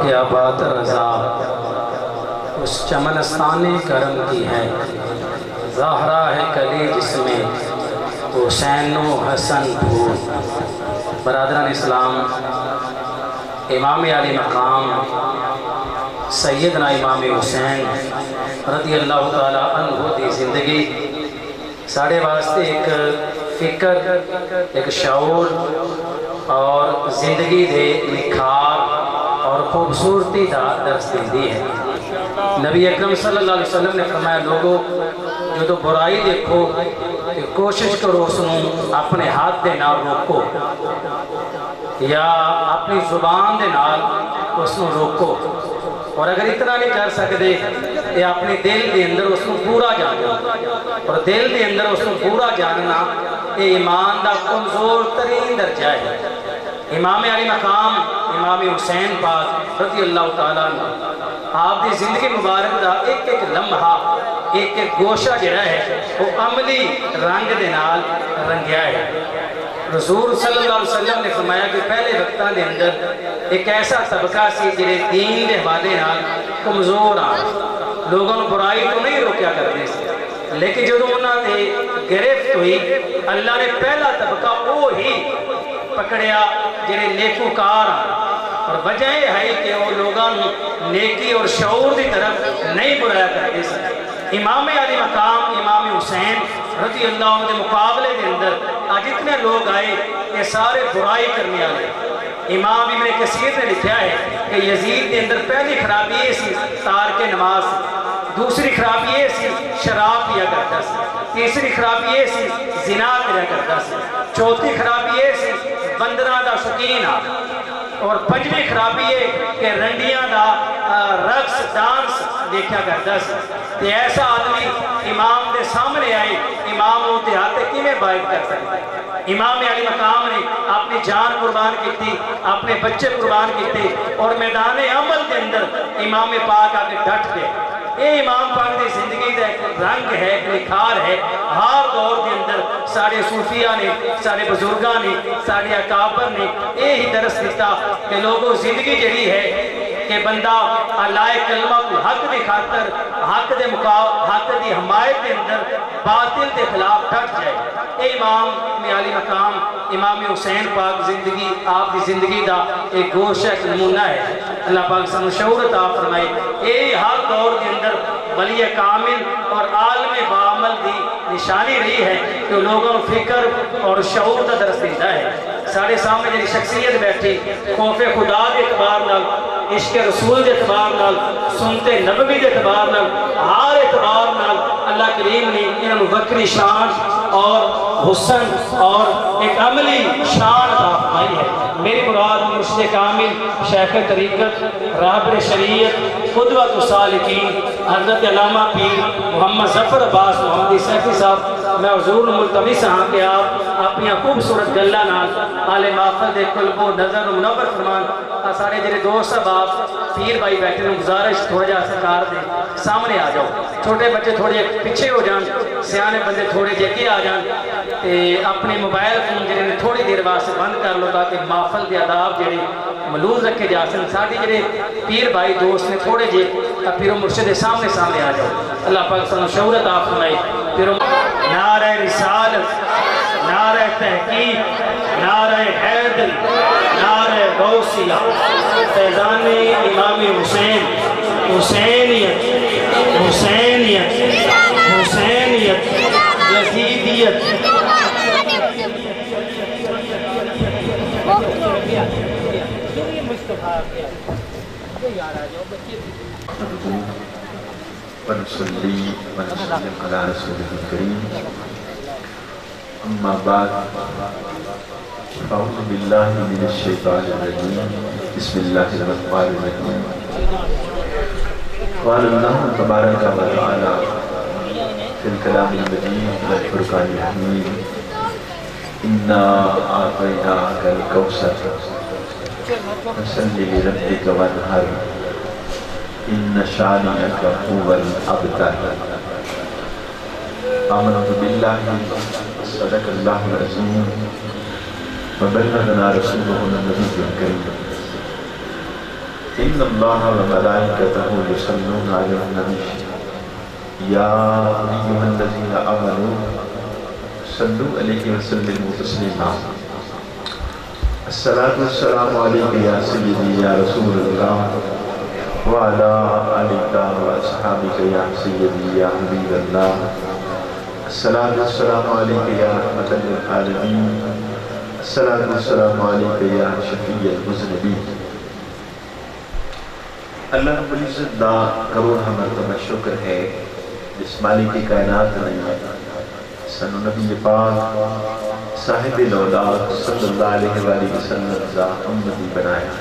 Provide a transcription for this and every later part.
کیا بات رضا اس چمنستان کرم کی ہے، زہرا ہے کلی جس میں حسین و حسن پھول۔ برادران اسلام، امام علی مقام سیدنا امام حسین رضی اللہ تعالی عنہ دی زندگی ساڑھے واسطے ایک فکر، ایک شعور اور زندگی دے نکھار اور خوبصورتی دا درس دیندی ہے۔ نبی اکرم صلی اللہ علیہ وسلم نے فرمایا، لوگوں جو تو برائی دیکھو کہ کوشش کرو اس ਨੂੰ اپنے ہاتھ دے نال روکو یا اپنی زبان دے نال اس ਨੂੰ روکو، اور اگر اتنا نہیں کر سکتے کہ اپنے دل دے اندر اس ਨੂੰ پورا جانو، اور دل دے اندر اس ਨੂੰ پورا جاننا یہ ایمان دا کمزور ترین درجہ ہے۔ امام علی مقام امام حسین پاک رضی اللہ تعالیٰ عنہ آپ دی زندگی مبارک دا ایک ایک لمحہ، ایک ایک گوشہ جڑا ہے وہ عملی رنگ دے نال رنگیا ہے۔ رسول صلی اللہ علیہ وسلم نے فرمایا کہ پہلے وقتاں دے اندر ایک ایسا طبقہ سی جڑے دین دے حوالے نال کمزور لوگوں نے برائی تو نہیں روکیا کرتے سے، لیکن جب انہاں تے گرفت ہوئی اللہ نے پہلا طبقہ وہ ہی پکڑیا جڑے نیکوکار، اور وجہ یہ ہے کہ وہ لوگاں نیکی اور شعور دی طرف نہیں بلایا کرتے سے۔ امام علی مقام امام حسین رضی اللہ عنہ کے مقابلے کے اندر آج اتنے لوگ آئے کہ سارے برائی کرنے آئے۔ امام ابن کثیر نے لکھا ہے کہ یزید کے اندر پہلی خرابی یہ سی تارک نماز، دوسری خرابی یہ سی شراب پیا کرتا سی، تیسری خرابی یہ سی زنا کریا کرتا سی، چوتھی خرابی یہ سی بندراں دا شوقین اور پنجویں خرابی یہ کہ رنڈیاں دا رقص ڈانس دیکھا کرتا سی۔ تے ایسا آدمی امام دے سامنے آئے، امام وہ دیہاتے کیویں بائد کر سکتے؟ امام علی مقام نے اپنی جان قربان کی تھی، اپنے بچے قربان کی تھی، اور میدان عمل کے اندر امام پاک آگے ڈٹ گئے۔ یہ امام پاک دی زندگی دا ایک رنگ ہے، ایک نکھار ہے۔ ہر دور کے اندر سارے صوفیہ نے، سارے بزرگاں نے، سارے اکابر نے یہی درس دیتا کہ لوگوں زندگی جڑی ہے کہ بندہ اللہ کلمہ کو حق دی خاطر، حق دے حق دی حمایت کے اندر باطل دے خلاف ڈٹ جائے۔ اے امام علی مقام امام حسین پاک زندگی آپ دی زندگی دا ایک گوشہ ایک نمونہ ہے۔ اللہ پاک سنو شعور عطا فرمائے۔ اے ہر دور کے اندر ولی کامل اور عالم بعمل دی نشانی رہی ہے کہ لوگوں فکر اور شعور دا درس دیتا ہے۔ سارے سامنے جنہی شخصیت بیٹھی خوف خدا دے اعتبار نال، عشق رسول دے اعتبار نال، سنتے نبوی دے اعتبار نال، ہر اعتبار نال اللہ کریم نے انہوں وکری شان اور حسن اور ایک عملی شان عطا فرمائی ہے۔ میری مراد مرشد کامل شیخ طریقت راہبر شریعت قدوۃ السالکین حضرت علامہ پیر محمد ظفر عباس محمدی سیفی صاحب، میں حضور ملتمس ہاں کہ آپ اپنی خوبصورت گلہ نال آل محفل دے قلب و نظر منور فرمان۔ سارے جڑے دوست صاحب پیر بھائی بیٹھے ہیں، گزارش تھوڑا جا سرکار دے سامنے آ جاؤ، چھوٹے بچے تھوڑے پیچھے ہو جان، سیانے بندے تھوڑے جگہ آ جان، اپنے موبائل فون جڑے تھوڑی دیر واسطے بند کر لو تاکہ محفل دے آداب جڑے ملوز رکھے جا سن۔ ساتھی جڑے پیر بھائی دوست نے تھوڑے جے پیرو مرشد سامنے آ جاؤ۔ اللہ پاک سنو شعور عطا فرمائے۔ پیرو نعرہ رسالت، نعرہ تحقیق، نعرہ حیدر، نعرہ غوثیہ، فیضان امام حسین، حسینیت، حسینیت، حسینیت، یزیدیت۔ ونصلي ونسلم على رسوله الكريم أما بعد فأعوذ بالله من الشيطان الرجيم بسم الله الرحمن الرحيم قال الله تبارك وتعالى في الكلام المجيد والفرقان الحميد إنا أعطيناك الكوثر فصل لربك وانحر إن شانئك هو الأبتر۔ آمنت بالله صدق الله العظيم وبلغنا رسوله النبي الكريم۔ ان اللہ و ملائکتہ یصلون علی النبی یا ایھا الذین آمنوا صلوا علیہ وسلموا تسلیما الصلاۃ والسلام علیک یا سیدی یا رسول اللہ وعلی آلک و اصحابک یا سیدی یا حبیب اللہ الصلاۃ والسلام علیک یا رحمۃ للعالمین الصلاۃ والسلام علیک یا شفیع المذنبین۔ اللہ رب العزت دا کروڑ مرتبہ شکر ہے جس مالک کائنات نے سنو نبی پاک صاحب الاولاد صلی اللہ علیہ وآلہ وسلم دا امتی بنایا۔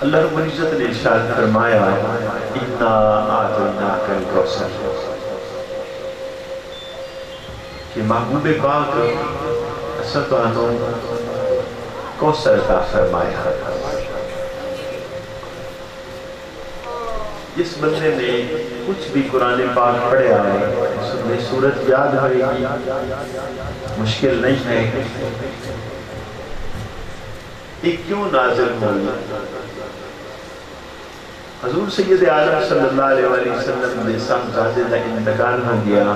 اللہ رب العزت نے ارشاد فرمایا انا اعطیناک الکوثر کہ محبوب پاک اساں تانوں کوثر عطا فرمایا۔ جس بندے نے کچھ بھی قرآن پاک پڑھا ہے اس میں سورت یاد ہوئے گی، مشکل نہیں ہے۔ یہ کیوں نازل ہوئی؟ حضور سید عالم صلی اللہ علیہ وآلہ وسلم نے صاحبزادے کا انتقال ہو گیا،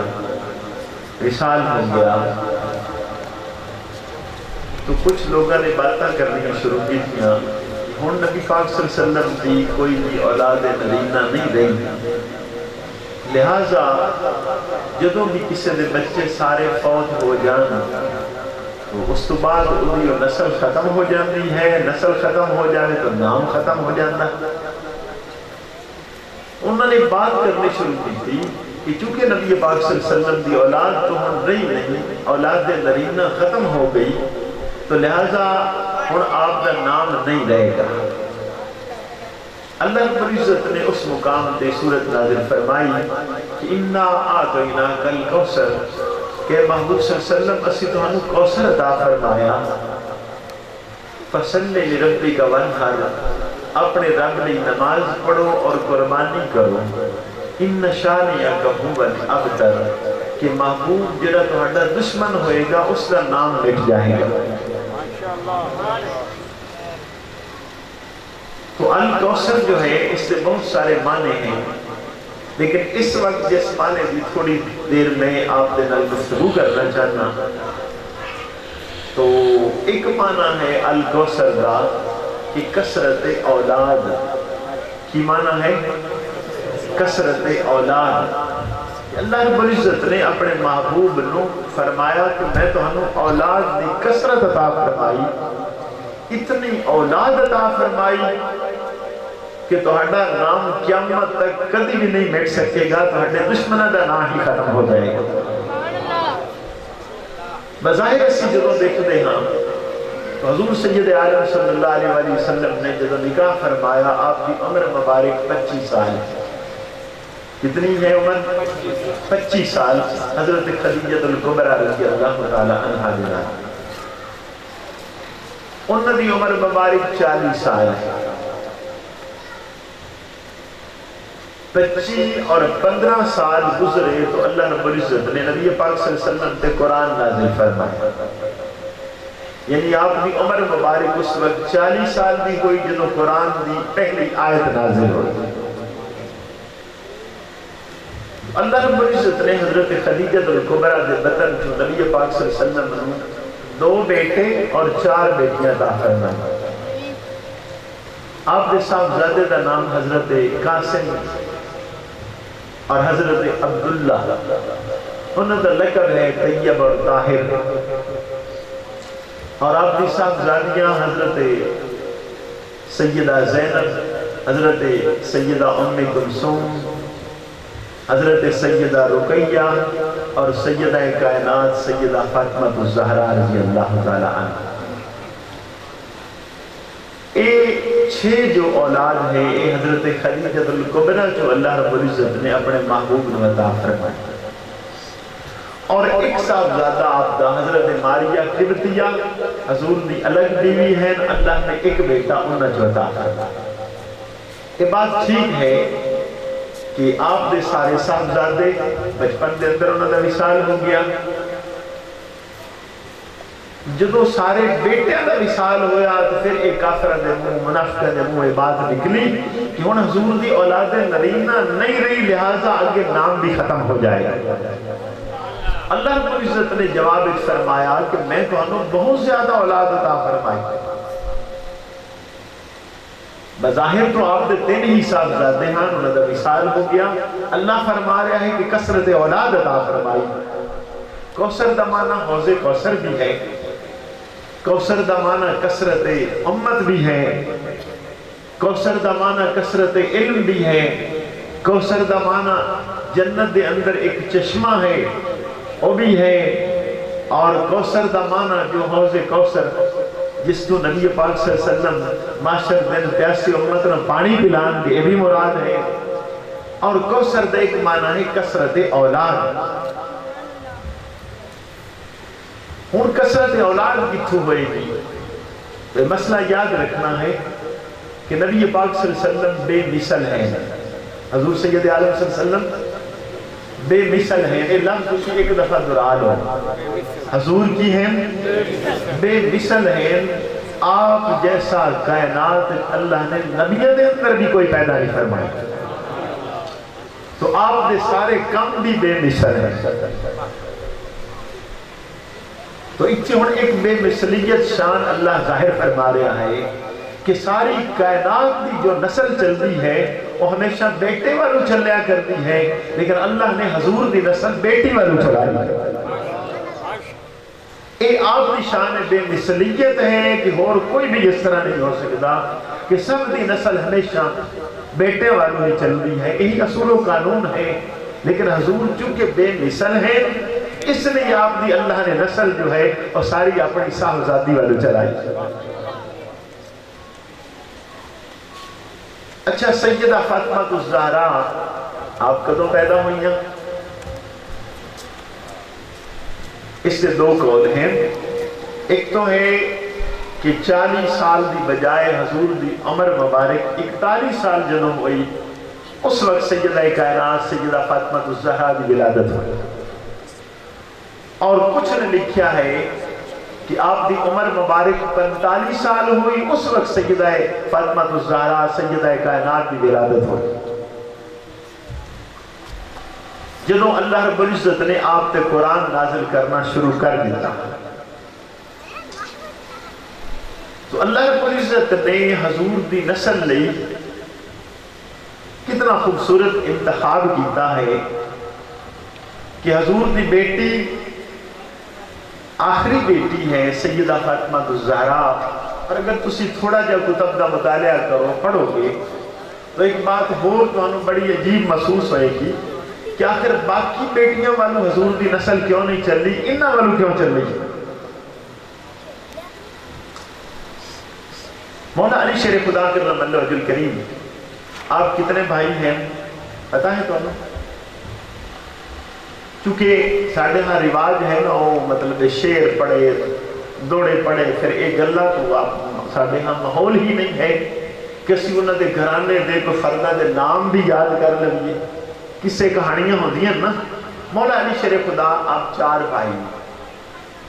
وصال ہو گیا، تو کچھ لوگوں نے باتیں کرنی شروع کی تھیں ہن نبی پاک صلی اللہ علیہ وسلم کی کوئی بھی اولاد نرینہ نہیں رہی، لہٰذا جدوں بھی کسی دے بچے سارے فوت ہو جان تو اس تو بعد انہی نسل ختم ہو جاتی ہے، نسل ختم ہو جائے تو نام ختم ہو جاتا۔ انہوں نے بات کرنے شروع کی تھی کہ چونکہ نبی پاک صلی اللہ علیہ وسلم دی اولاد تو ہن رہی نہیں، اولاد نرینہ ختم ہو گئی، تو لہٰذا ہن آپ کا نام نہیں رہے گا۔ اللہ رب العزت نے اس مقام تے سورت نازل فرمائی کہ انا اعطیناک الکوثر کہ محبوب صلی اللہ علیہ وسلم اسی تانوں کوثر عطا فرمایا، فصل لربک وانحر اپنے رب نے نماز پڑھو اور قربانی کرو، ان شانئک ھو الابتر کہ محبوب جڑا تہاڈا دشمن ہوئے گا اس کا نام لکھ جائے گا۔ تو الکوثر جو ہے اس سے بہت سارے معنی ہیں، لیکن اس وقت جس معنی بھی تھوڑی دیر میں آپ دے نال گفتگو کرنا چاہنا، تو ایک معنی ہے الکوثر کا کہ کثرت اولاد کی معنی ہے کثرت اولاد۔ اللہ رب العزت نے اپنے محبوب نو فرمایا کہ میں تمہیں اولاد دی کثرت عطا فرمائی، اتنی اولاد عطا فرمائی کہ تہاڈا نام قیامت تک کبھی بھی نہیں مٹ سکے گا، تہاڈے دشمنوں دا نام ہی ختم ہو جائے گا۔ بظاہر اسی جدوں دیکھتے ہاں حضور سید عالم صلی اللہ علیہ وآلہ وسلم نے جدوں نکاح فرمایا آپ کی عمر مبارک 25 سال، کتنی ہے عمر؟ 25 سال۔ حضرت خدیجہ الکبریٰ رضی اللہ تعالی عنہا دینا انہوں نے عمر مبارک 40 سال ہے۔ 25 اور 15 سال گزرے تو اللہ رب العزت نے نبی پاک صلی اللہ علیہ وسلم تے قرآن نازل فرمایا، یعنی آپ کی عمر مبارک اس وقت 40 سال دی ہوئی جدوں قرآن دی پہلی آیت نازل ہوئی۔ اللہ رب العزت نے حضرت خدیجہ الکبریٰ دے بطن جو نبی پاک صلی اللہ علیہ وسلم نے 2 بیٹے اور 4 بیٹیاں عطا فرمائیں۔ آپ کے صاحبزادے کا نام حضرت قاسم اور حضرت عبداللہ، انہوں کا لقب ہے طیب اور طاہر، اور آپ کی صاحبزادیاں حضرت سیدہ زینب، حضرت سیدہ ام کلثوم، حضرت سیدہ رقیہ اور سیدہ کائنات سیدہ فاطمہ الزہرا رضی اللہ تعالی عنہ۔ یہ 6 جو اولاد ہے یہ حضرت خدیجہ الکبریٰ جو اللہ رب العزت نے اپنے محبوب نے عطا فرمائی، اور ایک صاحبزادہ آپ دا حضرت ماریہ قبطیہ حضور دی الگ بیوی ہے، اللہ نے ایک بیٹا انہیں جو عطا فرمایا۔ یہ بات ٹھیک ہے کہ آپ دے سارے صاحبزادے بچپن دے اندر انہوں نے وصال ہو گیا، جدو سارے بیٹیاں دا وصال ہویا تو پھر ایک کافرہ دے منہ منافقہ دے منہ بات نکلی کہ ہن حضور دی اولاد نرینہ نہیں رہی، لہذا آگے نام بھی ختم ہو جائے گا۔ اللہ رب العزت نے جواب فرمایا کہ میں تو انہوں بہت زیادہ اولاد عطا فرمائی، بظاہر تو آپ دے 3 ہی صاحبزادے ہیں، انہوں نے وصال ہو گیا، اللہ فرما رہا ہے کہ کثرت اولاد عطا فرمائی۔ کوثر دا معنی حوض کوثر بھی ہے، کوثر دا معنی کثرت امت بھی ہے، کوثر دا معنی کثرت علم بھی ہے، کوثر دا معنی جنت دے اندر ایک چشمہ ہے وہ بھی ہے، اور کوثر دا معنی جو حوض کوثر جس کو نبی پاک صلی اللہ علیہ وسلم معاشر دن پیاسی امت نے پانی پلان کے یہ بھی مراد ہے، اور کوثر دا ایک معنی ہے کثرت اولاد۔ ہون کثرت اولاد کتھو ہوئے گی؟ مسئلہ یاد رکھنا ہے کہ نبی پاک صلی اللہ علیہ وسلم بے مثل ہیں، حضور سید عالم صلی اللہ علیہ وسلم بے مثل ہیں، یہ لفظ اسی ایک دفعہ دہرا لو، حضور کی ہیں بے مثل ہیں، آپ جیسا کائنات اللہ نے نبیوں دے اندر بھی کوئی پیدا نہیں فرمایا، تو آپ دے سارے کم بھی بے مثل ہیں۔ تو اتنی ہون ایک بے مثلیت شان اللہ ظاہر فرما رہا ہے کہ ساری کائنات دی جو نسل چل دی ہے وہ ہمیشہ بیٹے والوں چلیا کرتی ہے، لیکن اللہ نے حضور دی نسل بیٹی والوں چلائی ہے۔ اے آپ دی شان بے مثلیت ہے کہ اور کوئی بھی اس طرح نہیں ہو سکتا کہ سب دی نسل ہمیشہ بیٹے والوں ہی چل دی ہے، یہی اصول و قانون ہے، لیکن حضور چونکہ بے مثل ہے اس لیے آپ دی اللہ نے نسل جو ہے اور ساری اپنی صاحبزادی والوں چلائی۔ اچھا، سیدہ فاطمہ الزہرا آپ کدوں پیدا ہوئی ہیں؟ اس سے 2 قول ہیں، ایک تو ہے کہ 40 سال دی بجائے حضور دی عمر مبارک 41 سال جنم ہوئی، اس وقت سیدہ کائنات سیدہ فاطمہ الزہرا دی ولادت ہوئی، اور کچھ نے لکھیا ہے کہ آپ دی عمر مبارک 45 سال ہوئی، اس وقت سیدہ فاطمہ الزہرا سیدہ کائنات دی ولادت ہوئی، جنہوں اللہ رب العزت نے آپ تے قرآن نازل کرنا شروع کر دیا۔ تو اللہ رب العزت نے حضور دی نسل لئی کتنا خوبصورت انتخاب کیتا ہے کہ حضور دی بیٹی آخری بیٹی ہے سیدہ فاطمہ الزہرا، اور اگر تسی تھوڑا جا کتب دا مطالعہ کرو پڑھو گے تو ایک بات ہور تو انہوں بڑی عجیب محسوس ہوئے گی کہ آخر باقی بیٹیاں والوں حضور دی نسل کیوں نہیں چل رہی، انہاں والوں کیوں چل رہی؟ مولا علی شیر خدا کرم اللہ وجہ الکریم، آپ کتنے بھائی ہیں پتا ہے تو انہوں؟ چونکہ ساڑھے ہاں رواج ہے نا وہ مطلب شعر پڑھے دوڑے پڑھے پھر ایک گلہ تو آپ ساڑھے ہاں ماحول ہی نہیں ہے کسی انہوں دے گھرانے دے کو فردہ دے نام بھی یاد کر لگیے، کسے کہانیاں ہو دیا نا۔ مولا علی شیر خدا آپ 4 بھائی،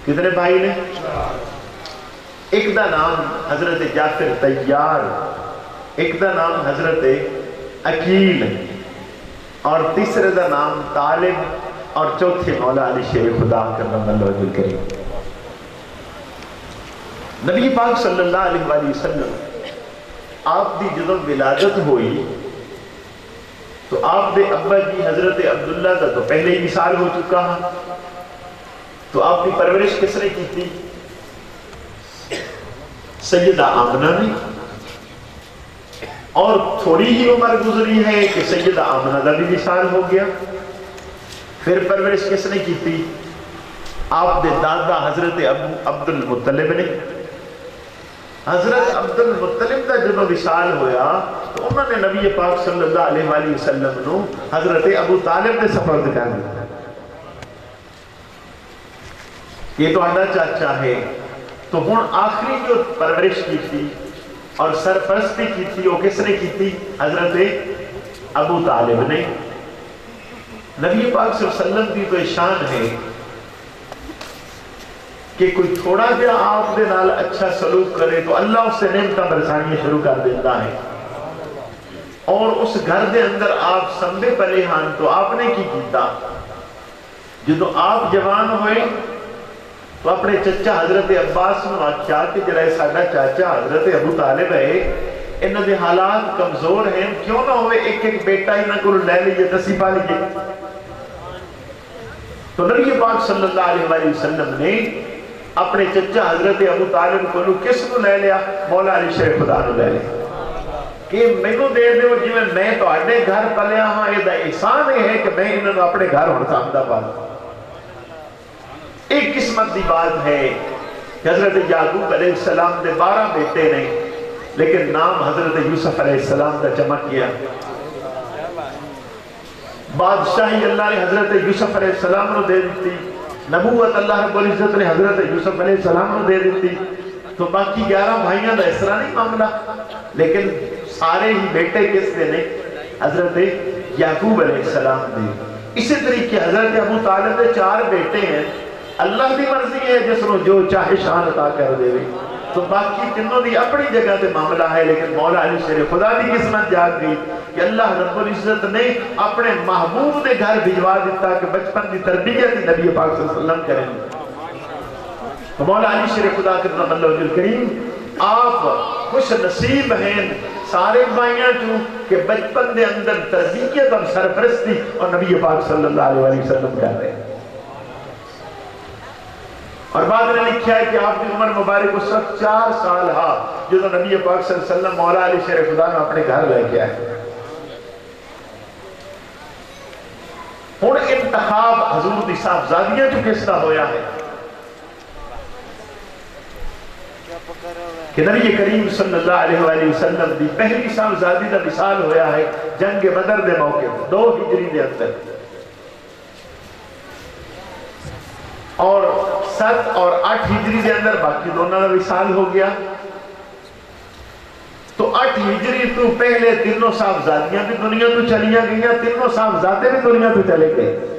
کتنے بھائی نے؟ ایک دا نام حضرت جعفر طیار، ایک دا نام حضرت عقیل، اور تیسرے دا نام طالب، اور چوتھے مولا علی شیر خدا کرم اللہ وجہ الکریم۔ نبی پاک صلی اللہ علیہ وآلہ وسلم آپ دی جدو ولادت ہوئی تو آپ دے ابا جی حضرت عبداللہ کا تو پہلے ہی مثال ہو چکا ہے، تو آپ کی پرورش کس نے کی تھی؟ سیدہ آمنہ نے، اور تھوڑی ہی عمر گزری ہے کہ سیدہ آمنہ کا بھی مثال ہو گیا۔ پھر پرورش کس نے کی تھی؟ آپ دے دادا حضرت عبد المطلب نے۔ حضرت عبد المطلب کا جب وصال ہویا تو انہوں نے نبی پاک صلی اللہ علیہ وآلہ وسلم نو حضرت ابو طالب نے سپرد کر دیا، یہ تو آدھا چاچا ہے۔ تو ہن آخری جو پرورش کی تھی اور سرپرستی کی تھی وہ کس نے کی تھی؟ حضرت ابو طالب نے۔ نبی پاک صلی اللہ علیہ وسلم کی تو شان ہے کہ کوئی تھوڑا جہا آپ دے نال اچھا سلوک کرے تو اللہ اس سے نعمتاں برسانیاں شروع کر دیتا ہے. اور اس گھر دے اندر آپ سمبے پلے ہاں تو آپ نے کی کیتا؟ جدو آپ جوان ہوئے تو اپنے چچا حضرت عباس نے آخیا کہ جڑا ساڈا چاچا حضرت ابو طالب ہے انہاں دے حالات کمزور ہیں، کیوں نہ ہوئے ایک ایک بیٹا انہاں کو لے لیجیے تسی پا لیجیے. تو نبی پاک صلی اللہ علیہ وسلم نے اپنے چچا حضرت ابو طالب کو کس کو لے لیا؟ مولا علی شیر خدا نے لے لیا کہ مینوں دے دیو جی میں تہاڈے گھر پلیا ہاں، یہ احسان ہے کہ میں انہاں نوں اپنے گھر ہن سامدا پا. ایک قسمت دی بات ہے کہ حضرت یعقوب علیہ السلام دے 12 بیٹے نے، لیکن نام حضرت یوسف علیہ السلام کا چمک گیا. بادشاہی اللہ نے حضرت یوسف علیہ السلام کو دے دیتی، نبوت اللہ رب العزت نے حضرت یوسف علیہ السلام کو دے دیتی. تو باقی 11 بھائیاں دا اس طرح نہیں معاملہ، لیکن سارے ہی بیٹے کس دے نے؟ حضرت یعقوب علیہ السلام دے. اسی طریقے حضرت ابو طالب دے 4 بیٹے ہیں. اللہ دی مرضی ہے جس نے جو چاہے شان عطا کر دے. تو باقی تینوں دی اپنی جگہ تے معاملہ ہے، لیکن مولا علی شیر خدا دی قسمت جاگ گئی کہ اللہ رب العزت نے اپنے محبوب دے گھر بھجوا دیتا کہ بچپن دی تربیت نبی پاک صلی اللہ علیہ وسلم کریں. تو مولا علی شیر خدا کرنا اللہ وجل کریم آپ خوش نصیب ہیں سارے بھائیاں جو کہ بچپن دے اندر تربیت اور سرپرستی اور نبی پاک صلی اللہ علیہ وسلم کر رہے ہیں. اور بعد نے لکھا ہے کہ آپ کی عمر مبارک اس وقت 4 سال ہاں جو تو نبی پاک صلی اللہ علیہ وسلم مولا علی شیر خدا نے اپنے گھر لے کے آئے. ہن انتخاب حضور دی صاحبزادیاں جو کس طرح ہویا ہے کہ نبی کریم صلی اللہ علیہ وآلہ وسلم دی پہلی صاحبزادی دا مثال ہویا ہے جنگ بدر دے موقع 2 ہجری دے اندر، اور 7 اور 8 ہجری دے اندر باقی دونوں کا وصال ہو گیا. تو 8 ہجری تو پہلے تینوں صاحبزادیاں بھی دنیا تو چلیاں گئیاں، تینوں صاحبزادے بھی دنیا تو چلے گئے.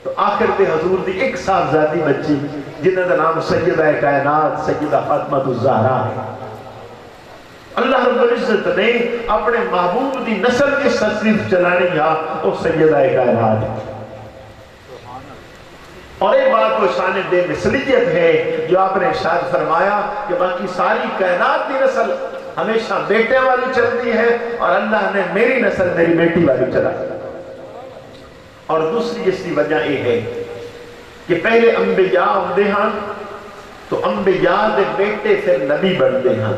تو آخر تے حضور دی ایک صاحبزادی بچی جنہاں کا نام سیدہ کائنات سیدہ فاطمہ الزہرا ہے. اللہ رب العزت نے اپنے محبوب دی نسل کی تصریف چلانی ہے اور سیدہ کائنات ہے. اور ایک بات کو شان بے مثلیت ہے جو آپ نے ارشاد فرمایا کہ باقی ساری کائنات کی نسل ہمیشہ بیٹے والی چلتی ہے اور اللہ نے میری نسل میری بیٹی والی چلا. اور دوسری اس کی وجہ یہ ہے کہ پہلے انبیاء ہوتے ہیں تو انبیاء دے بیٹے پھر نبی بنتے ہیں.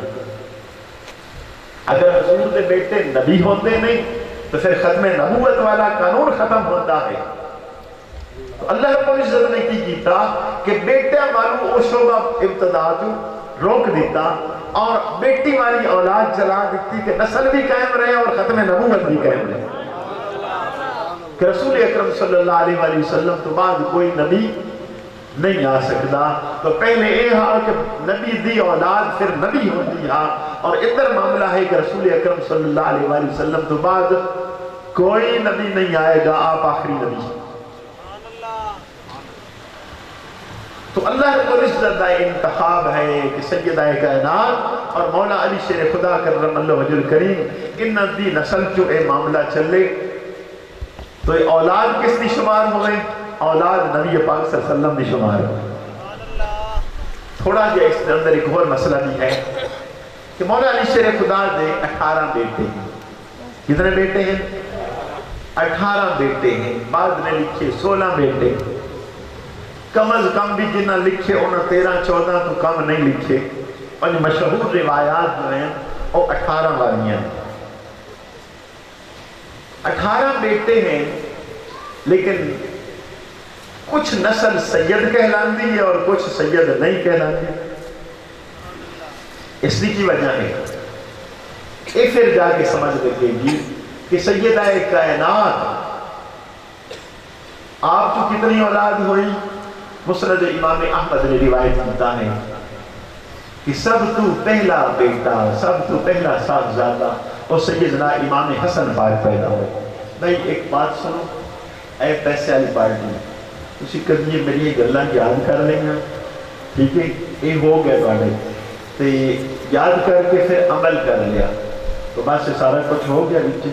اگر حضور دے بیٹے نبی ہوتے نہیں تو پھر ختم نبوت والا قانون ختم ہوتا ہے. تو اللہ رب العزت نے کی کیتا کہ بیٹے والوں او شعبہ ابتدا تو روک دیتا اور بیٹی والی اولاد چلا دیتی کہ نسل بھی قائم رہے اور ختم نبوت بھی قائم رہے. کہ رسول اکرم صلی اللہ علیہ وآلہ وسلم تو بعد کوئی نبی نہیں آ سکتا. تو پہلے یہ ہاں کہ نبی دی اولاد پھر نبی ہوتی ہاں، اور ادھر معاملہ ہے کہ رسول اکرم صلی اللہ علیہ وآلہ وسلم تو بعد کوئی نبی نہیں آئے گا، آپ آخری نبی. تو اللہ رب العزت کا انتخاب ہے کہ سیدہ کائنات اور مولا علی شیر خدا کرم اللہ وجل کریم انہاں دی نسل جو اے معاملہ چلے. تو یہ اولاد کس دی شمار ہوئے؟ اولاد نبی پاک صلی اللہ علیہ وسلم دی شمار ہوئے. تھوڑا جا اس اندر ایک اور مسئلہ بھی ہے کہ مولا علی شیر خدا دے 18 بیٹے ہیں. کتنے بیٹے ہیں؟ 18 بیٹے ہیں. بعد نے لکھے 16 بیٹے، کم از کم بھی جنہ لکھے انہوں 13-14 تو کم نہیں لکھے. اور مشہور روایات جو ہیں وہ 18 والیاں ہیں. 18 بیٹے ہیں لیکن کچھ نسل سید کہلاندی ہے اور کچھ سید نہیں کہلاندی. اس لیے کی وجہ ہے یہ پھر جا کے سمجھ لگے گی کہ سیدہ کائنات آپ کو کتنی اولاد ہوئی. مسند امام احمد نے روایت کرتا ہے کہ سب تو پہلا بیٹا سب تو پہلا صاحبزادہ اور سیدنا امام حسن پاک پیدا ہوئے. بھائی ایک بات سنو اے پیسے والی پارٹی، تسی کبھی میری گلاں یاد کر لینا ٹھیک ہے یہ ہو گیا تھوڑے تے یاد کر کے پھر عمل کر لیا تو بس سارا کچھ ہو گیا بچے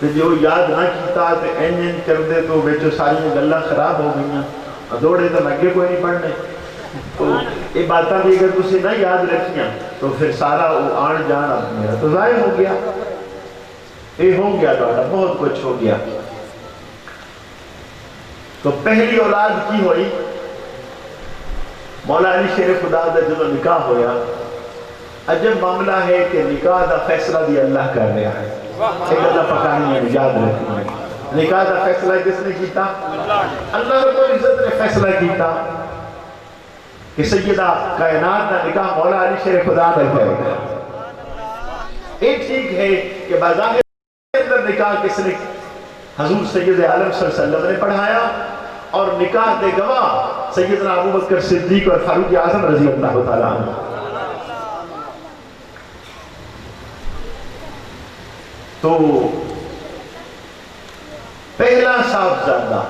تے جو یاد نہ کیتا تے این کر دے تو بچے ساری گلاں خراب ہو گئیاں دوڑے تو لگے کوئی نہیں پڑھنے تو یہ باتاں بھی اگر تسی نہ یاد رکھیاں تو پھر سارا وہ آن جان میرا تو ضائع ہو گیا یہ ہو گیا تھوڑا بہت کچھ ہو گیا تو پہلی اولاد کی ہوئی مولا علی شیر خدا دا جب نکاح ہویا عجب معاملہ ہے کہ نکاح دا فیصلہ بھی اللہ کر رہا ہے ایک اللہ پکانی ہے یاد رکھنی ہے نکاح دا فیصلہ کس نے کیتا اللہ رب العزت نے فیصلہ کیتا کہ سیدہ کائنات دا نکاح مولا علی شیر خدا دا کرے گا ایک ٹھیک ہے کہ بظاہر اندر نکاح کس نے حضور سید عالم صلی اللہ علیہ وسلم نے پڑھایا اور نکاح دے گواہ سیدنا ابو بکر صدیق اور فاروق اعظم رضی اللہ تعالیٰ عنہ تو پہلا صاحبزادہ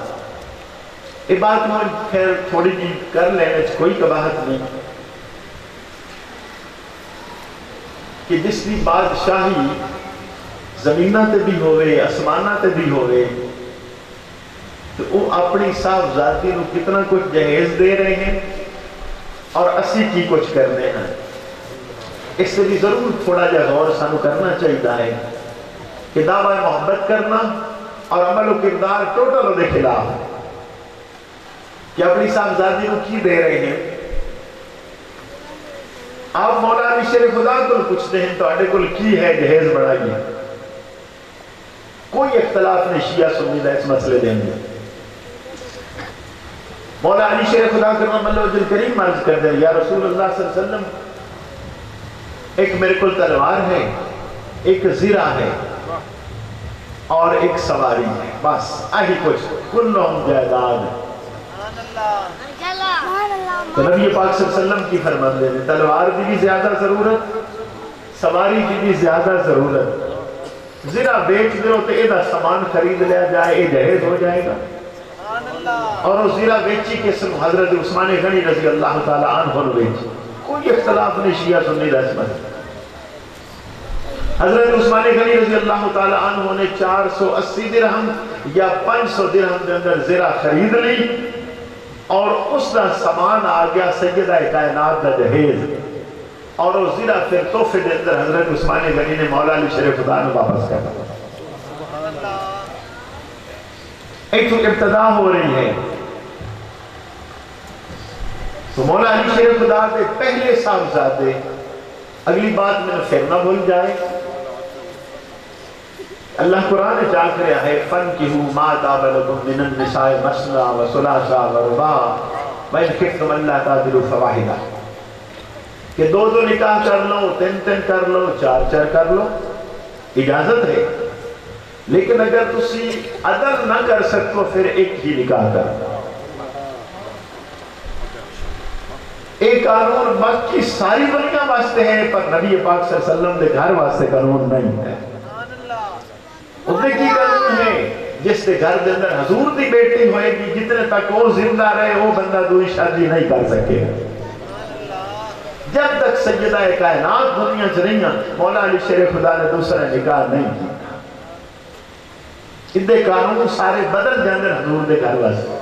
یہ بات میں خیر تھوڑی جی کر لینے کوئی قباحت نہیں کہ جس کی بادشاہی زمینہ تے بھی ہوئے اسمانہ تے بھی ہوئے تو وہ اپنی صاحبزادی نو کتنا کچھ جہیز دے رہے ہیں اور اسی کی کچھ کرنے ہیں اس سے بھی ضرور تھوڑا جا غور سانو کرنا چاہیے ہے کہ دعوی محبت کرنا اور عمل و کردار ٹوٹل ہو دے خلاف کہ اپنی صاحبزادی نو کی دے رہے ہیں آپ مولا علی شیر خدا کو پوچھتے ہیں تو آڈے کل کی ہے جہیز بڑھائیے کوئی اختلاف نہیں شیعہ سنی دا اس مسئلے دیں گے مولا علی شیر خدا کرم اللہ وجل کریم عرض کر دے یا رسول اللہ صلی اللہ علیہ وسلم ایک میرے کل تلوار ہے ایک زرہ ہے اور ایک سواری ہے بس آہی کچھ کلہم جائداد تو نبی پاک صلی اللہ علیہ وسلم کی فرمان دے تلوار کی بھی زیادہ ضرورت سواری کی بھی زیادہ ضرورت زرہ بیچ دے ہوتے ایدہ سامان خرید لیا جائے یہ جہیز ہو جائے گا اور وہ زرہ بیچی کے اسم حضرت عثمان غنی رضی اللہ تعالیٰ عنہ نے بیچی کوئی اختلاف نہیں شیعہ سنی رسمت حضرت عثمان غنی رضی اللہ تعالیٰ عنہ نے 480 درہم یا 500 درہم کے اندر زرہ خرید لی اور اس دا سامان آ گیا سیدہ کائنات دا جہیز اور وہ زرہ پھر تحفے دے اندر حضرت عثمان غنی نے مولا علی شیر خدا نے واپس کر دیا ایک تو ابتدا ہو رہی ہے تو مولا علی شیر خدا کے پہلے صاحبزادے اگلی بات میں پھر نہ بھول جائے اللہ قرآن نے جا کر رہا ہے فَنْكِحُوا مَا طَابَ لَكُم مِّنَ النِّسَاءِ مَثْنَىٰ وَثُلَاثَ وَرُبَاعَ وَإِنْ خِفْتُمْ أَلَّا تَعْدِلُوا فَوَاحِدَةً کہ دو نکاح کر لو تین کر لو چار کر لو اجازت ہے لیکن اگر تسی عدل نہ کر سکو پھر ایک ہی نکاح کر ایک قانون باقی ساری دنیا واسطے ہے پر نبی پاک صلی اللہ علیہ وسلم دے گھر واسطے قانون نہیں ہے انہیں کی قانون ہے جس دے گھر دے اندر حضور دی بیٹی ہوئے گی جتنے تک وہ زندہ رہے وہ بندہ دوئی شادی نہیں کر سکے جب تک سیدہ کائنات دنیا چنیں مولا علی شیر خدا نے دوسرا نکاح نہیں کیا اندے قانون سارے بدل جاندر حضور دے گھر واسطے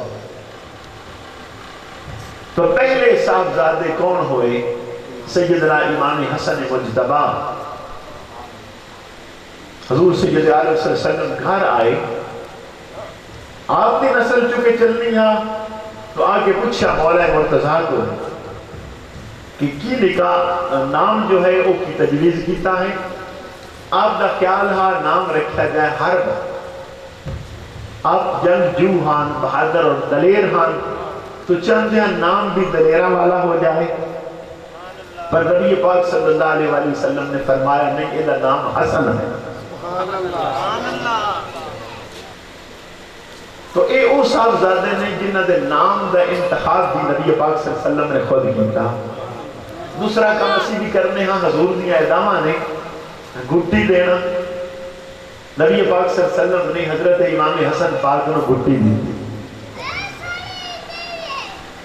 تو پہلے صاحبزادے کون ہوئے سیدنا امام حسن مجتبی حضور سید عالم صلی اللہ علیہ وسلم گھر آئے آپ نے نسل چکے چلنی ہاں تو آگے پوچھا مولا مرتضیٰ کو کہ کی نکاح نام جو ہے وہ کی تجویز کیتا ہے آپ دا خیال ہاں نام رکھا جائے حرب آپ جنگ جو ہاں بہادر اور دلیر ہاں تو چند جہاں نام بھی دلیرہ والا ہو جائے پر نبی پاک صلی اللہ علیہ وسلم نے فرمایا نہیں یہ نام حسن ہے تو اے او صاحبزادے نے جنہ دے نام دا انتخاب بھی نبی پاک صلی اللہ علیہ وسلم نے خود کیتا دوسرا کام اسی بھی کرنے ہاں حضور دیا اعدامہ نے گھٹی دینا نبی پاک صلی اللہ علیہ وسلم نے حضرت امام حسن پاک نے گھٹی دی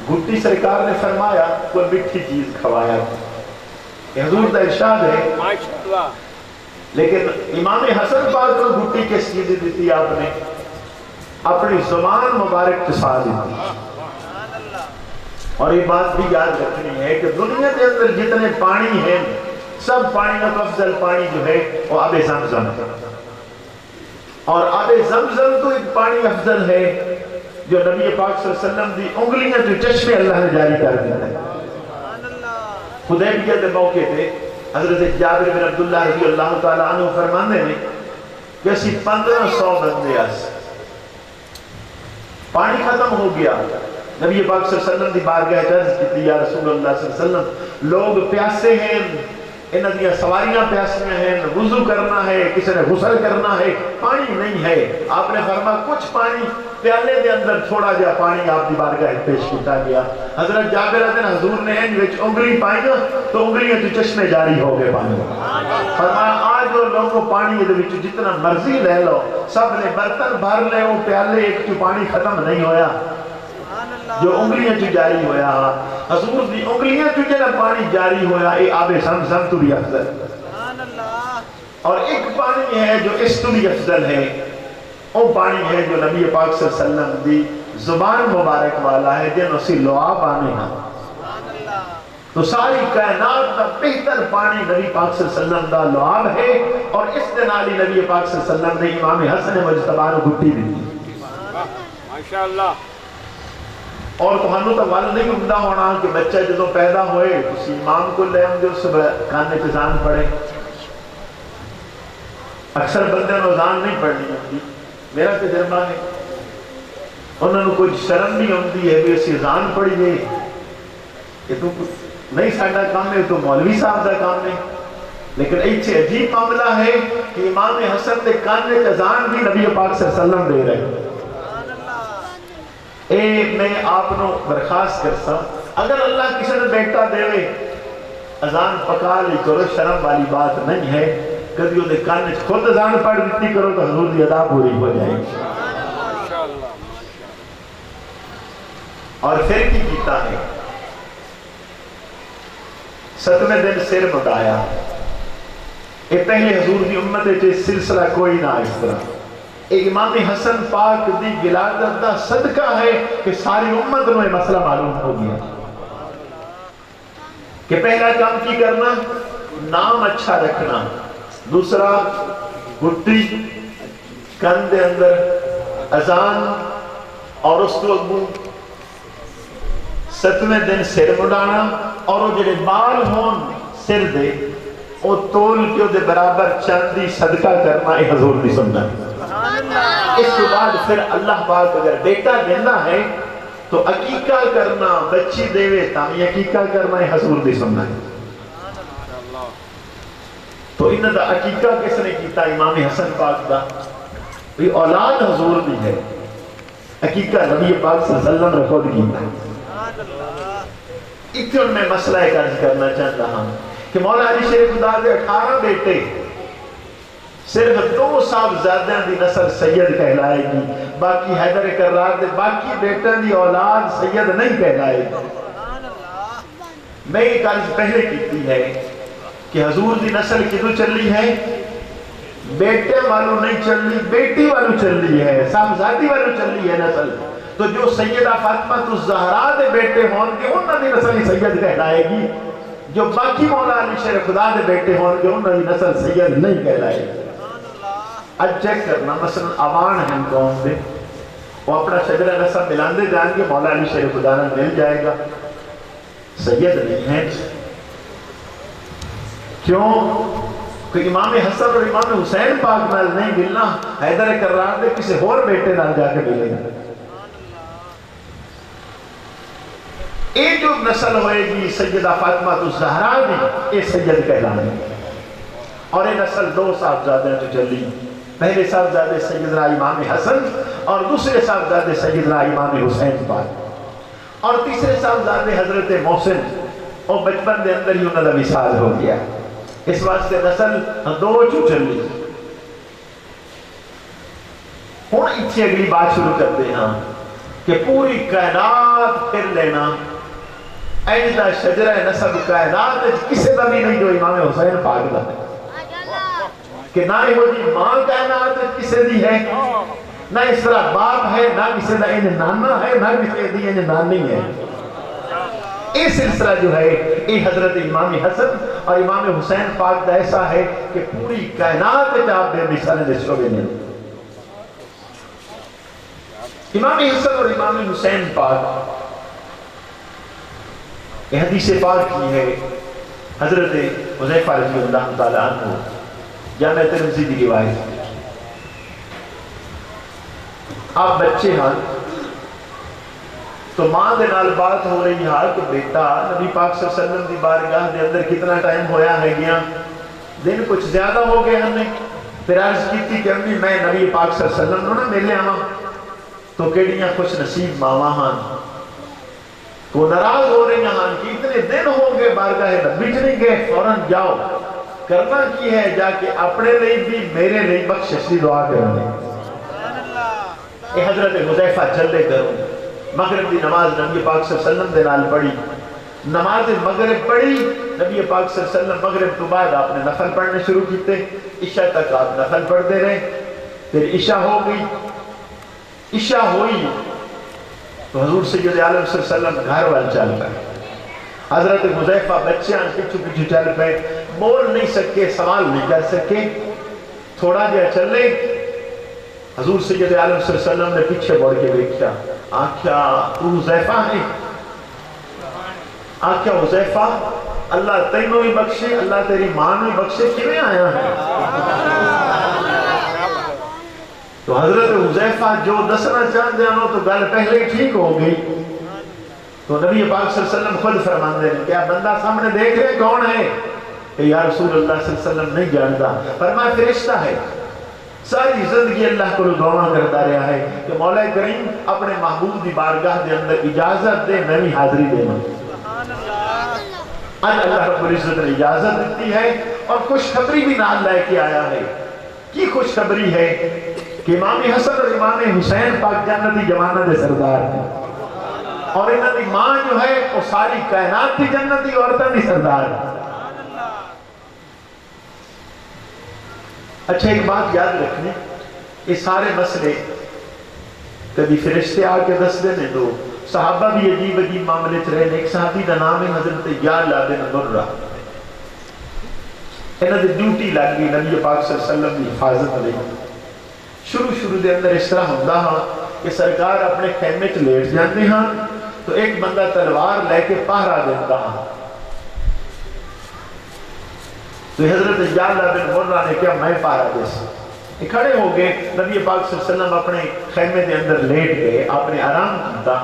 گھٹی سرکار نے فرمایا کوئی میٹھی چیز کھوایا، یہ حضور کا ارشاد ہے۔ لیکن امام حسن پاک کو گھٹی کس چیز دیتی آپ نے؟ اپنی زبان مبارک چسا دیتی۔ اور یہ بات بھی یاد رکھنی ہے کہ دنیا کے اندر جتنے پانی ہیں سب پانی کا افضل پانی جو ہے وہ آب زمزم، اور آب زمزم تو ایک پانی افضل ہے جو نبی پاک صلی اللہ علیہ وسلم دی انگلیاں جو چشمے اللہ نے جاری کر دیا ہے۔ حدیبیہ کے موقع پہ حضرت جابر بن عبداللہ رضی اللہ تعالیٰ عنہ فرمانے میں کہ اسی 1500 بندے آس پانی ختم ہو گیا، نبی پاک صلی اللہ علیہ وسلم دی بارگاہ عرض کی یا رسول اللہ صلی اللہ علیہ وسلم لوگ پیاسے ہیں، انہاں دیا سواریاں پیاسیاں ہیں، وضو کرنا ہے، کسی نے غسل کرنا ہے، پانی نہیں ہے۔ آپ نے فرمایا کچھ پانی پیالے دے اندر تھوڑا جا پانی آپ دی بارگاہ پیش کیتا گیا۔ حضرت جابر نے حضور نے وچ انگلی پائی تو انگلیاں تو چشمے جاری ہو گئے پانی۔ فرمایا آج وہ لوگوں پانی دے وچ جتنا مرضی لے لو، سب نے برتن بھر لے، وہ پیالے ایک جو پانی ختم نہیں ہویا جو انگلیاں جو جاری ہویا، حضور دی انگلیاں جو جنہ پانی جاری ہویا، اے آب زمزم تو بھی افضل، اور ایک پانی ہے جو اس تو بھی افضل ہے، وہ پانی ہے جو نبی پاک صلی اللہ علیہ وسلم دی زبان مبارک والا ہے، جن اسی لعاب آنے ہیں۔ تو ساری کائنات کا بہتر پانی نبی پاک صلی اللہ علیہ وسلم دا لعاب ہے، اور اس دنالی نبی پاک صلی اللہ علیہ وسلم نے امام حسن مجتبہ کو گھٹی دی۔ ماشاءاللہ۔ اور تمہانوں تو وال نہیں عمدہ ہونا کہ بچہ جدوں پیدا ہوئے اسی امام کو لے ہم جو اس کانے پہ زان پڑے۔ اکثر بندے نے زان نہیں پڑھنی ہوتی، میرا تجربہ ہے، انہوں نے کوئی شرم نہیں ہوتی ہے بھی اسی زان پڑھی گئی، یہ تو نہیں ساڑھا کام ہے، تو مولوی صاحب دا کام ہے۔ لیکن ایچے عجیب معاملہ ہے کہ امام حسن دے کانے کا زان بھی نبی پاک صلی اللہ علیہ وسلم دے رہے ہیں۔ میں آپ نو برخواست کرتا اگر اللہ کسی نے بیٹا دے اذان پکا لی کرو، شرم والی بات نہیں ہے، کبھی وہ کان خود اذان پڑھ دیتی کرو تو حضور دی ادا پوری ہو جائے گی۔ اور پھر کی کیتا ہے 7ویں دن سر مٹایا، یہ پہلے حضور دی امت ہے سلسلہ کوئی نہ اس طرح۔ امام حسن پاک دی ولادت دا صدقہ ہے کہ ساری امت نے مسئلہ معلوم ہو گیا کہ پہلا کام کی کرنا، نام اچھا رکھنا، دوسرا گھٹی کان دے اندر اذان، اور اس کو 7ویں دن سر مڈانا، اور وہ جڑے بال ہون سر دے وہ تول کے دے برابر چاندی صدقہ کرنا، یہ حضور دی سنت۔ اس کے بعد پھر اللہ پاک اگر بیٹا دینا ہے تو عقیقہ کرنا، بچی دیوے تاہی عقیقہ کرنا ہے حضور دی سنت۔ تو انہاں دا عقیقہ کس نے کیتا؟ امام حسن پاک دا، یہ اولاد حضور دی ہے، عقیقہ نبی پاک صلی اللہ علیہ وسلم نے خود کیتا ہے۔ اتنے میں مسئلہ ایک عرض کرنا چاہتا ہوں کہ مولا علی شیر خدا دے 18 بیٹے، صرف 2 صاحبزادیاں دی نسل سید کہلائے گی، باقی حیدر کرار دے باقی بیٹوں دی اولاد سید نہیں کہلائے گی۔ میں ایک عرض پہلے کیتی ہے کہ حضور دی نسل کدو چلی ہے؟ بیٹے والوں نہیں چلی، بیٹی والوں چلی ہے، صاحبزادی والوں چلی ہے نسل۔ تو جو سیدہ فاطمہ الزہرا دے بیٹے ہون گے انہاں دی نسل ہی سید کہلائے گی، جو باقی مولا علی شیر خدا دے بیٹے ہون گے انہاں دی نسل سید نہیں کہلائے گی۔ آج چیک کرنا، مثلا آوان ہیں قوم دے، وہ اپنا شجرہ نسب ملان دے جائیں گے، مولا علی شیر خدا نے مل جائے گا، سید نہیں ہے۔ کیوں؟ کہ امام حسن اور امام حسین پاک نال نہیں ملنا، حیدر کرار دے کسی اور بیٹے نال جا کے ملے گا۔ یہ جو نسل ہوئے گی سیدہ فاطمہ الزہرا دی، یہ سید کہلانے گی۔ اور یہ نسل 2 صاحبزادے جو چلی، پہلے صاحبزادے سیدنا امام حسن اور دوسرے صاحبزادے سیدنا امام حسین پاک، اور تیسرے صاحبزادے حضرت محسن، اور بچپن دے اندر ہی انہوں نے وصال ہو گیا، اس واسطے نسل 2 جو چلی۔ ہوں اتنی اگلی بات شروع کرتے ہیں کہ پوری کائنات پھر لینا ایجدہ شجرہ نسب کائنات کسے دا بھی نہیں جو امام حسین پاک دا کہ نہ ہی وہ جی ماں کائنات کسے دی ہے، نہ اس طرح باپ ہے، نہ کسے دا انہیں نانا ہے، نہ کسے دی انہیں نانی ہے. یہ سلسلہ جو ہے یہ حضرت امام حسن اور امام حسین پاک دا ایسا ہے کہ پوری کائنات آپ بے مثال دے شعبے میں. امام حسن اور امام حسین پاک یہ حدیث پاک کی ہے حضرت حذیفہ رضی اللہ تعالیٰ عنہ جامع ترمذی کی روایت. آپ بچے ہیں تو ماں دے نال بات ہو رہی ہے کہ بیٹا نبی پاک صلی اللہ علیہ وسلم دی بارگاہ دے اندر کتنا ٹائم ہویا ہے گیا، دن کچھ زیادہ ہو گئے. ہم نے پھر عرض کی تھی کہ امی میں نبی پاک صلی اللہ علیہ وسلم نہ ملے آواں تو کیڑیاں خوش نصیب ماواں ہاں کو ناراض ہو رہی ہیں کہ اتنے دن ہو گئے بارگاہ نبی چ نہیں گئے، فوراً جاؤ. کرنا کی ہے جا کے اپنے لئے بھی میرے لئے بخشش دی دعا کرنے. اے حضرت حذیفہ جلدے کروں مغرب دی نماز نبی پاک صلی اللہ علیہ وسلم دے نال پڑھی، نماز مغرب پڑھی، نبی پاک صلی اللہ علیہ وسلم مغرب تو بعد آپ نے نفل پڑھنے شروع کیتے، عشاء تک آپ نفل پڑھتے رہے. پھر عشاء ہو گئی، عشاء ہوئی تو حضور سید عالم صلی اللہ علیہ وسلم گھر وال چل پائے. حضرت حذیفہ بچے پچھو پچھو چل پہ، بول نہیں سکے، سوال نہیں کر سکے. تھوڑا جہا چلے حضور سید عالم صلی اللہ علیہ وسلم نے پیچھے بڑھ کے دیکھا، آکھیا تو حذیفہ ہے؟ آکھیا حذیفہ اللہ تینوں ہی بخشے، اللہ تیری ماں ہی بخشے، کیویں آیا ہے؟ تو حضرت حذیفہ جو دسنا چاہتے ہیں تو گل پہلے ٹھیک ہو گئی. تو نبی پاک صلی اللہ علیہ وسلم خود فرماندے ہیں کیا بندہ سامنے دیکھ رہے کون ہے؟ کہ یا رسول اللہ صلی اللہ علیہ وسلم نہیں جانتا. فرمایا فرشتہ ہے. ساری زندگی اللہ کو دعا کرتا رہا ہے کہ مولا کریم اپنے محبوب دی بارگاہ دے اندر اجازت دے میں بھی حاضری دینا. آج اللہ رب العزت نے اجازت دیتی ہے اور خوشخبری بھی نال لے کے آیا ہے. کی خوشخبری ہے کہ امام حسن اور امام حسین پاک جنتی جوانہ دے سردار ہیں اور انہوں دی ماں جو ہے وہ ساری کائنات کی جنتی عورتوں دی سردار ہے. اچھا ایک بات یاد رکھنے، یہ سارے مسئلے کبھی فرشتے آ کے دس دینے دو، صحابہ بھی عجیب عجیب معاملے چ رہے. ایک صحابی دا نام ہے حضرت یعلا بن مرہ. انہوں نے ڈیوٹی لگ گئی نبی پاک صلی اللہ علیہ وسلم کی حفاظت علیہ. شروع دے اندر اس طرح ہوتا ہاں کہ سرکار اپنے خیمے چ لیٹ جاتے ہاں تو ایک بندہ تلوار لے کے پہرا دیتا ہاں. تو حضرت یعلا بن مرہ نے کیا میں پہرا دے سکتا. کھڑے ہو گئے، نبی پاک صلی اللہ علیہ وسلم اپنے خیمے دے اندر لیٹ گئے، آپ نے آرام کیتا.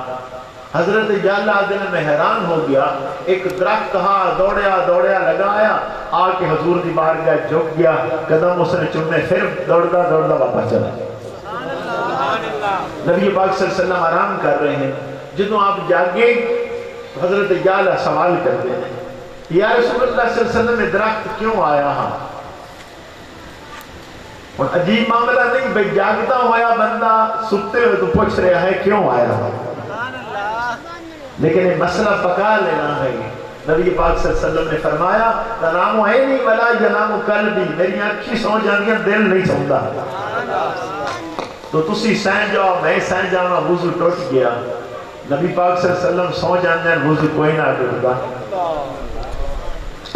حضرت یعلا دل میں حیران ہو گیا، ایک درخت ہاں دوڑیا لگایا، آ کے حضور دی بارگاہ جھک گیا، قدم اس نے چومے، پھر دوڑدا واپس چلا. نبی پاک صلی اللہ علیہ وسلم آرام کر رہے ہیں. جدوں آپ جاگے تو حضرت یعلا سوال کرتے ہیں یا رسول اللہ صلی اللہ علیہ وسلم میں درخت کیوں آیا ہاں؟ اور عجیب معاملہ نہیں بھئی جاگتا ہوا بندہ سکتے ہوئے تو پوچھ رہا ہے کیوں آیا ہاں، لیکن یہ مسئلہ پکا لینا ہے. نبی پاک صلی اللہ علیہ وسلم نے فرمایا تنامو ہے نہیں ولا جنامو قلبی، میری آنکھی سو جانگیاں دل نہیں سوندا. تو تسی سین جاؤ میں سین جاؤں، وضو ٹوٹ گیا. نبی پاک صلی اللہ علیہ وسلم سو جانگیاں وضو کوئی نہ ٹوٹتا.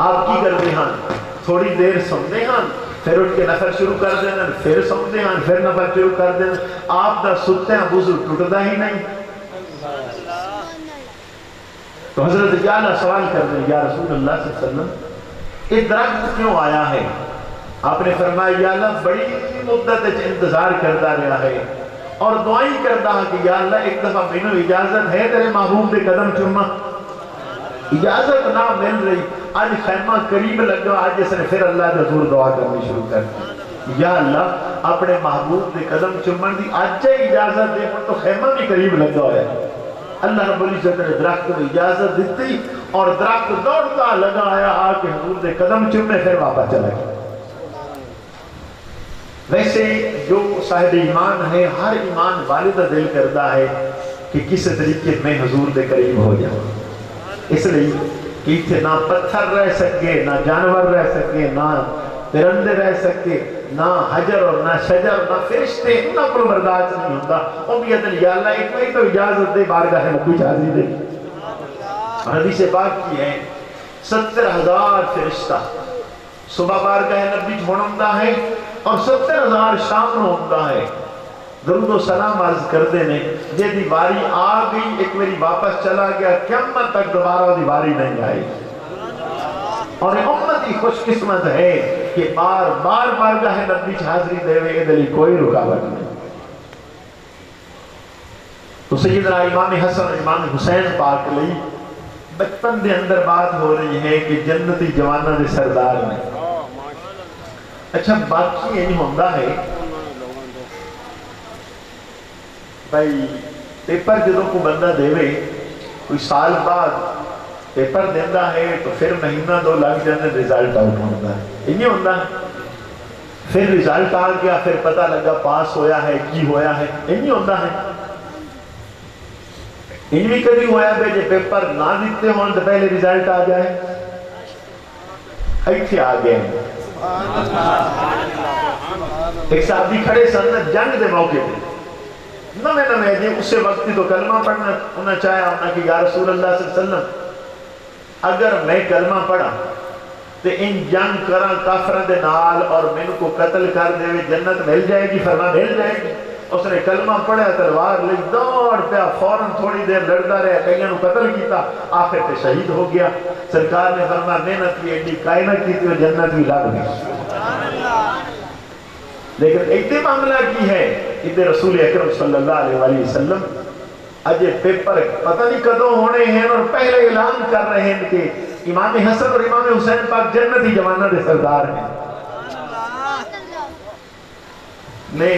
آپ کی کرتے ہیں تھوڑی دیر سمتے ہیں پھر اٹھ کے نفر شروع کر دینا، پھر سمتے ہیں پھر نفر شروع کر دینا. آپ دا سکتے ہیں وضو ٹوٹتا ہی نہیں. تو حضرت یعلا سوال کر دیں یا رسول اللہ صلی اللہ علیہ وسلم یہ درخت کیوں آیا ہے؟ آپ نے فرمایا یعلا بڑی مدت انتظار کرتا رہا ہے اور دعائیں کرتا ہے کہ یا اللہ ایک دفعہ مینوں اجازت ہے تیرے محبوب دے قدم چوما. اجازت نہ مل رہی، آج خیمہ قریب لگا، آج اس نے پھر اللہ کے حضور دعا کرنی شروع کر دی یا اللہ اپنے محبوب دے قدم چومن دی آج اجازت دے تو خیمہ بھی قریب لگا ہوا ہے. اللہ رب العزت نے درخت کو اجازت دیتی اور درخت دوڑتا لگا آیا، آ کے حضور دے قدم چومے پھر واپس چلا گیا. ویسے جو صاحب ایمان ہے، ہر ایمان والدہ دل کرتا ہے کہ کس طریقے میں حضور دے قریب ہو جائے. اس لیے کہ اتنے نہ پتھر رہ سکے، نہ جانور رہ سکے، نہ پرندے رہ سکے، نہ حجر اور نہ شجر، نہ فرشتے، انہاں کو برداشت نہیں ہوتا. امید یا اللہ ایک وہی تو اجازت دے بارگاہ نبی حاضری دے. حدیث پاک کی ہے 70,000 فرشتہ صبح بارگاہ نبی ہونا ہے اور 70,000 شام نو ہوتا ہے. درود و سلام عرض کردے نے جے دی باری آ گئی ایک میری واپس چلا گیا، قیامت تک دوبارہ دی باری نہیں آئی. اور امتی خوش قسمت ہے کہ بار بار بارگاہ نبی حاضری دے وے دلی کوئی رکاوٹ نہیں. تو سیدنا امام حسن اور امام حسین پاک لئی بچپن دے اندر بات ہو رہی ہے کہ جنتی جوانہ دے سردار نے. اچھا باقی یہ نہیں ہوندہ ہے بھائی پیپر جدوں کو بندہ دے وے کوئی سال بعد پیپر دیندہ ہے تو پھر مہینہ دو لگ جانے رزلٹ آؤٹ ہوندہ ہے. یہ نہیں ہوندہ ہے پھر رزلٹ آ گیا پھر پتہ لگا پاس ہویا ہے کی ہویا ہے. یہ نہیں ہوندہ ہے. ان بھی کبھی ہویا بے جے پیپر نہ دیتے ہوں تو پہلے رزلٹ آ جائے. ایتھے آ گئے ایک صحابی کھڑے سن جنگ دے موقع پہ نمے جی اسے وقتی تو کلمہ پڑھنا انہیں چاہیا ہونا کہ یا رسول اللہ صلی اللہ علیہ وسلم اگر میں کلمہ پڑھا تو ان جنگ کرا کافرہ دے نال اور میں کو قتل کر دے جنت مل جائے گی. فرما مل جائے گی. اس نے کلمہ پڑھا تلوار لے دوڑ پیا فوراں تھوڑی دیر لڑتا رہا کئیوں نے قتل کیتا آخر پہ شہید ہو گیا. سرکار نے فرما محنت کی ایڈی کائنات کی تو جنت بھی لگ گئی. لیکن ایتے معاملہ کی ہے ادھر رسول اکرم صلی اللہ علیہ وسلم اجے پیپر پتہ نہیں کدوں ہونے ہیں اور پہلے اعلان کر رہے ہیں کہ امام حسن اور امام حسین پاک جنتی جوانہ دے سردار ہیں. میں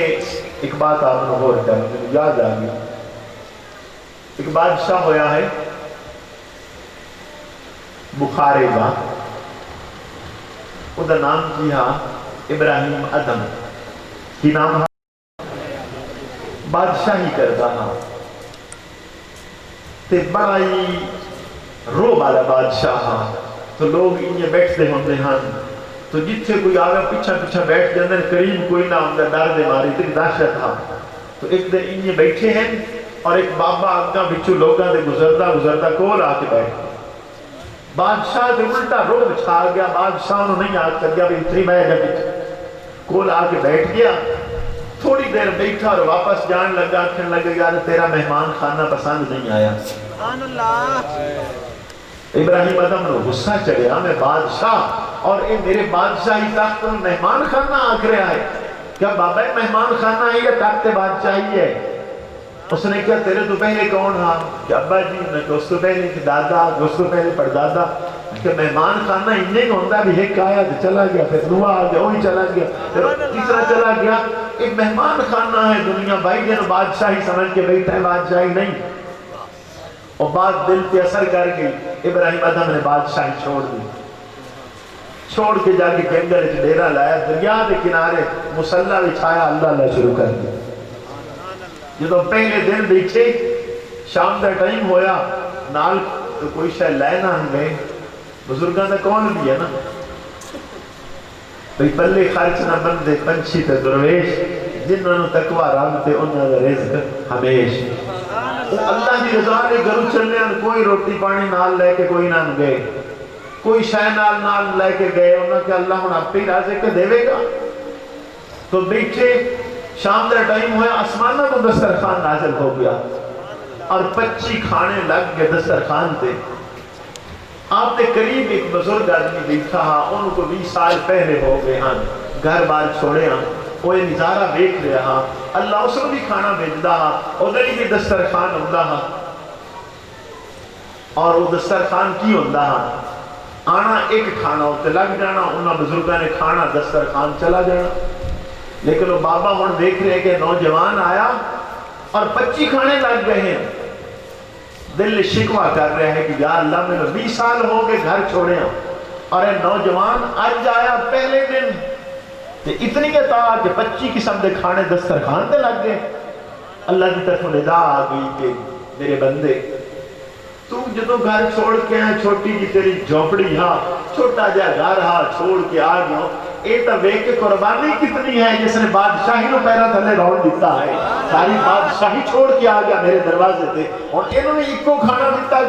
ایک بات آپ نے غور کر مجھے یاد آ گئی. ایک بادشاہ ہویا ہے بخارے کا وہ دا نام کی ہاں ابراہیم ادم کی نام بادشاہی کرتا ہاں تے بڑا ہی رو والا بادشاہ ہاں. تو لوگ انہیں بیٹھتے ہوندے ہاں تو جتھے کوئی آگا پیچھا پیچھا بیٹھ جاندے قریب کوئی نہ آمدہ ڈر دے ماری تک دہشت ہاں. تو ایک دن انہیں بیٹھے ہیں اور ایک بابا آگا بچو لوگاں دے گزردہ کول آ کے بیٹھ بادشاہ دے الٹا رو بچھا گیا. بادشاہ انہوں نہیں آگ کر گیا بھی اتری میں جب کول آ کے بیٹھ گیا. تھوڑی دیر بیٹھا اور واپس جان لگا کہنے لگا یار تیرا مہمان خانہ پسند نہیں آیا. ابراہیم ادم نے غصہ چڑھیا میں بادشاہ اور اے میرے بادشاہی تخت میں مہمان خانہ آکھ رہا ہے. کیا بابا مہمان خانہ ہے یا تخت بادشاہی ہے؟ اس نے کیا تیرے تو پہلے کون ہاں کہ ابا جی نے کہ اس تو پہلے کہ دادا اس تو پہلے پردادا کہ مہمان خانہ انہیں ہوندہ بھی ایک آیا تو چلا گیا پھر دعا آ گیا وہی چلا گیا پھر تیسرا چلا گیا. ایک مہمان خانہ ہے دنیا بھائی جن بادشاہی سمجھ کے بیٹھا ہے بادشاہی نہیں. اور بات دل پہ اثر کر گئی. ابراہیم ادم نے بادشاہی چھوڑ دی. چھوڑ کے جا کے جنگل ڈیرا لایا دریا کے کنارے مسلح بچھایا اللہ اللہ شروع کر دیا. جدو پہلے دن بیٹھے شام کا ٹائم ہویا نال تو کوئی شاید لائے نہ ہم گئے. بزرگاں نے کون بھی ہے نا بھئی پلے خرچ نہ بندے پنچھی تے درویش جنہوں نے تقوی رب تے انہوں نے رزق ہمیش. اللہ کی رضا نے گھروں چلنے کوئی روٹی پانی نال لے کے کوئی نہ گئے کوئی شے نال لے کے گئے انہوں کہ اللہ ہن آپ ہی رازق کے دے گا. تو بیٹھے شام کا ٹائم ہویا آسمانہ کو دسترخوان نازل ہو گیا اور 25 کھانے لگ گئے دسترخوان تے. آپ نے قریب ایک بزرگ آدمی دیکھا ہاں انہوں کو 20 سال پہلے ہو گئے ہاں گھر بار چھوڑے ہاں وہ نظارہ دیکھ رہا ہاں. اللہ اس کو بھی کھانا بھیجدا ہاں ادھر بھی دسترخوان ہوندا ہاں اور وہ دسترخوان کی ہوندا ہاں آنا ایک کھانا ہوتے لگ جانا انہاں بزرگاں نے کھانا دسترخوان چلا جانا. لیکن وہ بابا ہن دیکھ رہے کہ نوجوان آیا اور 25 کھانے لگ گئے ہیں. دل شکوہ کر رہے ہیں کہ یا اللہ میں 20 سال ہو گئے گھر چھوڑے ہیں اور یہ نوجوان آج آیا پہلے دن اتنی عطا کہ 25 قسم دے کھانے دسترخوان تے لگ گئے. اللہ کی طرف ندا آ گئی کہ میرے بندے تو جدو گھر چھوڑ کے آیا چھوٹی جی تیری جھونپڑی ہاں چھوٹا جا گھر ہاں چھوڑ کے آ گیا اے تا ویکھ کے قربانی کتنی ہے جس نے بادشاہی نو پیرا تھلے رون دیتا ہے ساری بادشاہی چھوڑ کے آ گیا میرے دروازے تے اور انہوں نے ایکو کھانا دیتا